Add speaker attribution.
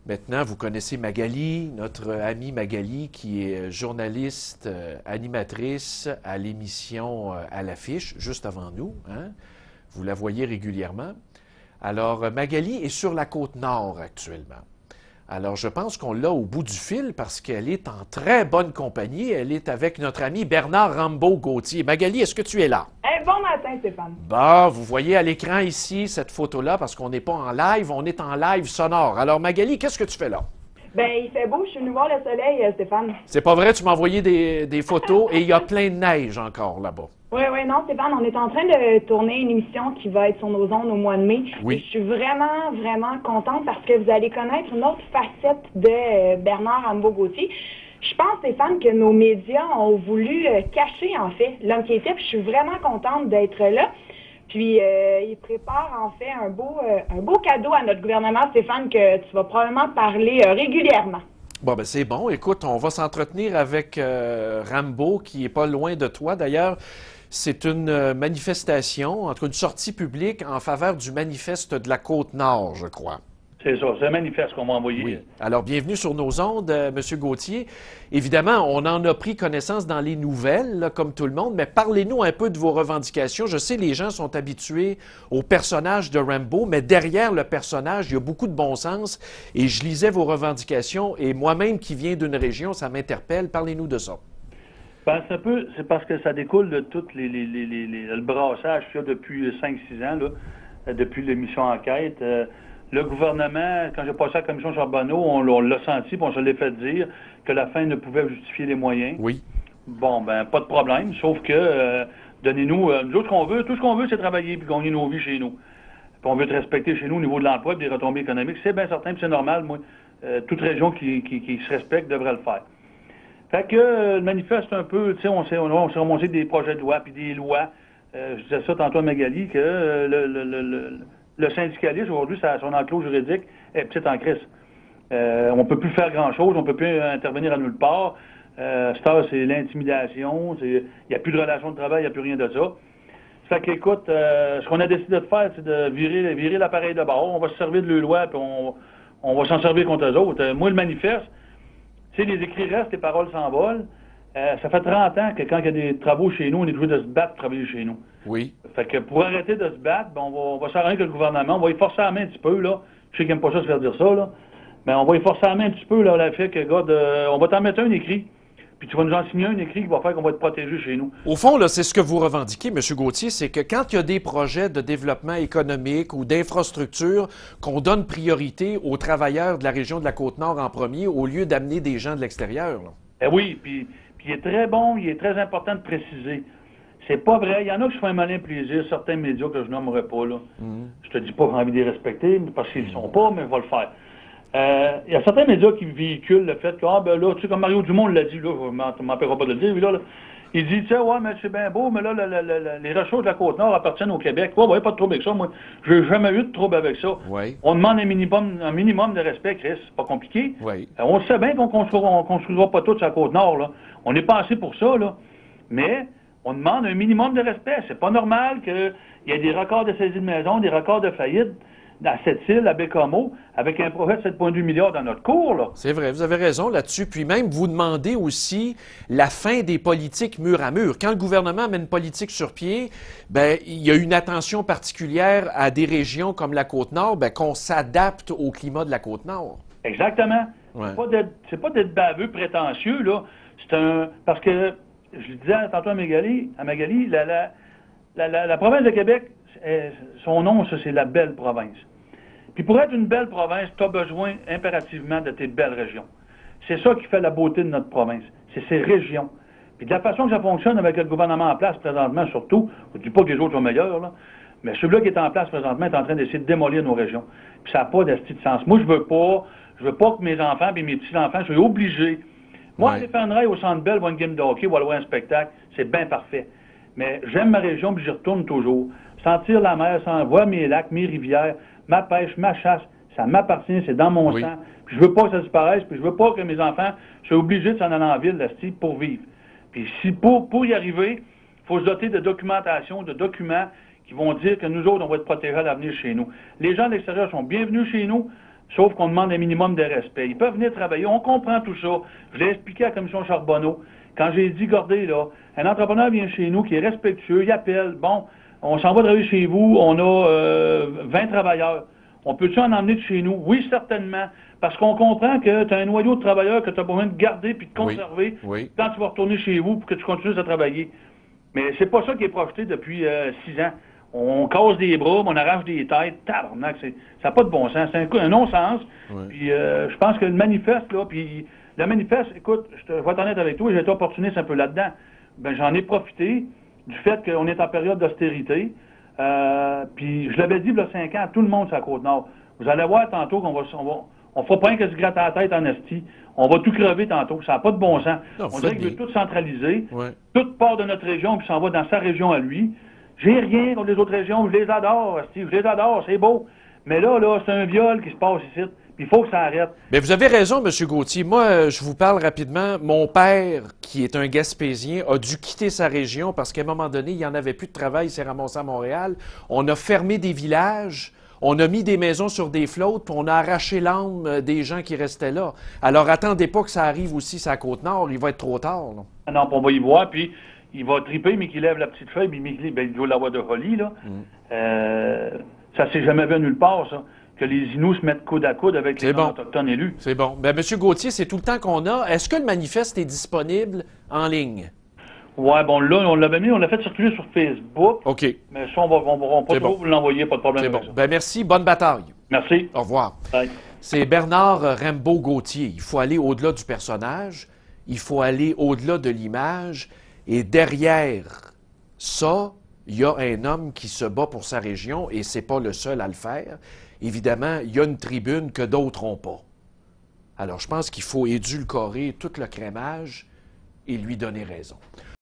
Speaker 1: Maintenant, vous connaissez Magali, notre amie Magali, qui est journaliste, animatrice à l'émission À l'affiche, juste avant nous. Hein? Vous la voyez régulièrement. Alors, Magali est sur la Côte-Nord actuellement. Alors, je pense qu'on l'a au bout du fil parce qu'elle est en très bonne compagnie. Elle est avec notre ami Bernard Rambaud-Gauthier. Magali, est-ce que tu es là?
Speaker 2: Bon matin, Stéphane.
Speaker 1: Bon, vous voyez à l'écran ici cette photo-là parce qu'on n'est pas en live, on est en live sonore. Alors, Magali, qu'est-ce que tu fais là?
Speaker 2: Ben, il fait beau, je suis venue voir le soleil, Stéphane.
Speaker 1: C'est pas vrai, tu m'as envoyé des photos et il y a plein de neige encore là-bas.
Speaker 2: Oui, non, Stéphane, on est en train de tourner une émission qui va être sur nos ondes au mois de mai.
Speaker 1: Oui.
Speaker 2: Et je suis vraiment, vraiment contente parce que vous allez connaître une autre facette de Bernard Rambaud-Gauthier. Je pense, Stéphane, que nos médias ont voulu cacher, en fait, l'homme qui était. Puis je suis vraiment contente d'être là. Puis il prépare, en fait, un beau cadeau à notre gouvernement, Stéphane, que tu vas probablement parler régulièrement.
Speaker 1: Bon, ben c'est bon. Écoute, on va s'entretenir avec Rambaud, qui est pas loin de toi. D'ailleurs, c'est une manifestation, en tout cas une sortie publique en faveur du manifeste de la Côte-Nord, je crois.
Speaker 3: C'est ça, c'est un manifeste qu'on m'a envoyé.
Speaker 1: Oui. Alors, bienvenue sur nos ondes, M. Gauthier. Évidemment, on en a pris connaissance dans les nouvelles, là, comme tout le monde, mais parlez-nous un peu de vos revendications. Je sais, les gens sont habitués au personnage de Rambaud, mais derrière le personnage, il y a beaucoup de bon sens. Et je lisais vos revendications, et moi-même qui viens d'une région, ça m'interpelle. Parlez-nous de ça.
Speaker 3: Ben, c'est parce que ça découle de tout le brassage qu'il y a depuis 5-6 ans, là, depuis l'émission Enquête. Le gouvernement, quand j'ai passé à la commission Charbonneau, on l'a senti, puis on se l'est fait dire que la fin ne pouvait justifier les moyens.
Speaker 1: Oui.
Speaker 3: Bon, ben, pas de problème, sauf que donnez-nous, nous autres, tout ce qu'on veut, c'est travailler puis gagner nos vies chez nous. Puis on veut être respecté chez nous au niveau de l'emploi et des retombées économiques. C'est bien certain, puis c'est normal, moi. Toute région qui se respecte devrait le faire. Fait que le manifeste un peu, tu sais, on s'est remonté des projets de loi puis des lois. Je disais ça tantôt à Magali, que le syndicalisme, aujourd'hui, son enclos juridique est petite en crise. On peut plus faire grand-chose, on peut plus intervenir à nulle part. Ça, c'est l'intimidation, il n'y a plus de relations de travail, il n'y a plus rien de ça. Fait qu'écoute, ce qu'on a décidé de faire, c'est de virer l'appareil de bord. On va se servir de leur loi, puis on va s'en servir contre eux autres. Moi, le manifeste, tu sais, les écrits restent, les paroles s'envolent. Ça fait 30 ans que quand il y a des travaux chez nous, on est obligé de se battre pour travailler chez nous.
Speaker 1: Oui.
Speaker 3: Fait que pour arrêter de se battre, ben on va s'arranger avec le gouvernement, on va y forcer la main un petit peu, là. Je sais qu'il n'aime pas ça se faire dire ça, là. Mais on va y forcer la main un petit peu, là, la fait que, regarde, on va t'en mettre un écrit. Puis tu vas nous en signer un écrit qui va faire qu'on va être protégé chez nous.
Speaker 1: Au fond, là, c'est ce que vous revendiquez, M. Gauthier, c'est que quand il y a des projets de développement économique ou d'infrastructure, qu'on donne priorité aux travailleurs de la région de la Côte-Nord en premier, au lieu d'amener des gens de l'extérieur.
Speaker 3: Eh oui, puis il est très bon, il est très important de préciser. C'est pas vrai. Il y en a qui se font un malin plaisir, certains médias que je nommerai pas, là. Je te dis pas que j'ai envie de les respecter, parce qu'ils ne sont pas, mais je vais le faire. Il y a certains médias qui véhiculent le fait que, ben là, tu sais, comme Mario Dumont l'a dit, là, je m'empêcherai pas de le dire, lui, là, il dit, tu sais, ouais, mais c'est bien beau, mais là, les ressources de la Côte-Nord appartiennent au Québec. Ouais, pas de trouble avec ça, moi. Je n'ai jamais eu de trouble avec ça.
Speaker 1: Oui.
Speaker 3: On demande un minimum de respect, Chris. C'est pas compliqué.
Speaker 1: Oui.
Speaker 3: On sait bien qu'on construira pas tout sur la Côte-Nord, là. On est pensé pour ça, là. Mais on demande un minimum de respect. C'est pas normal qu'il y ait des records de saisie de maison, des records de faillite à Sept-Îles, à Bécomo, avec un projet de 7,2 milliards dans notre cours, là.
Speaker 1: C'est vrai, vous avez raison là-dessus. Puis même, vous demandez aussi la fin des politiques mur à mur. Quand le gouvernement met une politique sur pied, ben il y a une attention particulière à des régions comme la Côte-Nord, ben qu'on s'adapte au climat de la Côte-Nord.
Speaker 3: Exactement.
Speaker 1: Ouais.
Speaker 3: C'est pas d'être baveux, prétentieux, là. Parce que, je le disais tantôt à Magali, la province de Québec, son nom, ça, c'est la belle province. Puis pour être une belle province, tu as besoin impérativement de tes belles régions. C'est ça qui fait la beauté de notre province. C'est ces régions. Puis de la façon que ça fonctionne avec le gouvernement en place présentement, surtout, je ne dis pas que les autres sont meilleurs, là, mais celui-là qui est en place présentement est en train d'essayer de démolir nos régions. Puis ça n'a pas d'esti de sens. Moi, je veux pas que mes enfants et mes petits-enfants soient obligés. Moi, aller faire une raille au Centre Bell, voir une game de hockey, ou aller voir un spectacle, c'est bien parfait. Mais j'aime ma région, puis j'y retourne toujours. Sentir la mer, voir mes lacs, mes rivières, ma pêche, ma chasse, ça m'appartient, c'est dans mon sang. Puis je veux pas que ça disparaisse, puis je veux pas que mes enfants soient obligés de s'en aller en ville, là, pour vivre. Puis si pour y arriver, il faut se doter de documentation, de documents qui vont dire que nous autres, on va être protégés à l'avenir chez nous. Les gens de l'extérieur sont bienvenus chez nous, sauf qu'on demande un minimum de respect. Ils peuvent venir travailler, on comprend tout ça. Je l'ai expliqué à la commission Charbonneau. Quand j'ai dit, regardez, là, un entrepreneur vient chez nous qui est respectueux, il appelle, bon, on s'en va travailler chez vous, on a 20 travailleurs. On peut-tu en emmener de chez nous? Oui, certainement. Parce qu'on comprend que tu as un noyau de travailleurs que tu as besoin de garder puis de conserver quand tu vas retourner chez vous pour que tu continues à travailler. Mais c'est pas ça qui est projeté depuis 6 ans. On casse des bras, on arrache des têtes, tabarnak, ça n'a pas de bon sens. C'est un non-sens. Puis je pense que le manifeste, là, puis le manifeste, écoute, je vais être honnête avec toi, j'ai été opportuniste un peu là-dedans. Ben, j'en ai profité du fait qu'on est en période d'austérité. Puis je l'avais dit il y a 5 ans à tout le monde sur la Côte-Nord. Vous allez voir tantôt on fera pas rien que se gratter la tête en esti. On va tout crever tantôt. Ça n'a pas de bon sens. Non, on dirait qu'il veut tout centraliser. Tout part de notre région puis s'en va dans sa région à lui. J'ai rien contre les autres régions. Je les adore, esti. Je les adore. C'est beau. Mais là, c'est un viol qui se passe ici. Il faut que ça arrête.
Speaker 1: Mais vous avez raison, M. Gauthier. Moi, je vous parle rapidement. Mon père, qui est un Gaspésien, a dû quitter sa région parce qu'à un moment donné, il n'y en avait plus de travail. Il s'est ramassé à Montréal. On a fermé des villages. On a mis des maisons sur des flottes, puis on a arraché l'âme des gens qui restaient là. Alors, attendez pas que ça arrive aussi sur la Côte-Nord. Il va être trop tard. Là.
Speaker 3: Non, on va y voir, puis il va triper, mais qu'il lève la petite feuille, puis il doit l'avoir de Rolly, là. Ça s'est jamais vu nulle part, ça. Que les Inuits se mettent coude à coude avec les Autochtones élus.
Speaker 1: C'est bon. Bien, M. Gauthier, c'est tout le temps qu'on a. Est-ce que le manifeste est disponible en ligne?
Speaker 3: Oui, bon, là, on l'avait mis, on l'a fait circuler sur Facebook.
Speaker 1: OK.
Speaker 3: Mais ça, on pas trop vous l'envoyer, pas de problème.
Speaker 1: C'est bon. Bien, merci. Bonne bataille.
Speaker 3: Merci.
Speaker 1: Au revoir.
Speaker 3: Bye.
Speaker 1: C'est Bernard Rimbaud-Gauthier. Il faut aller au-delà du personnage. Il faut aller au-delà de l'image. Et derrière ça, il y a un homme qui se bat pour sa région et c'est pas le seul à le faire. Évidemment, il y a une tribune que d'autres n'ont pas. Alors, je pense qu'il faut édulcorer tout le crémage et lui donner raison.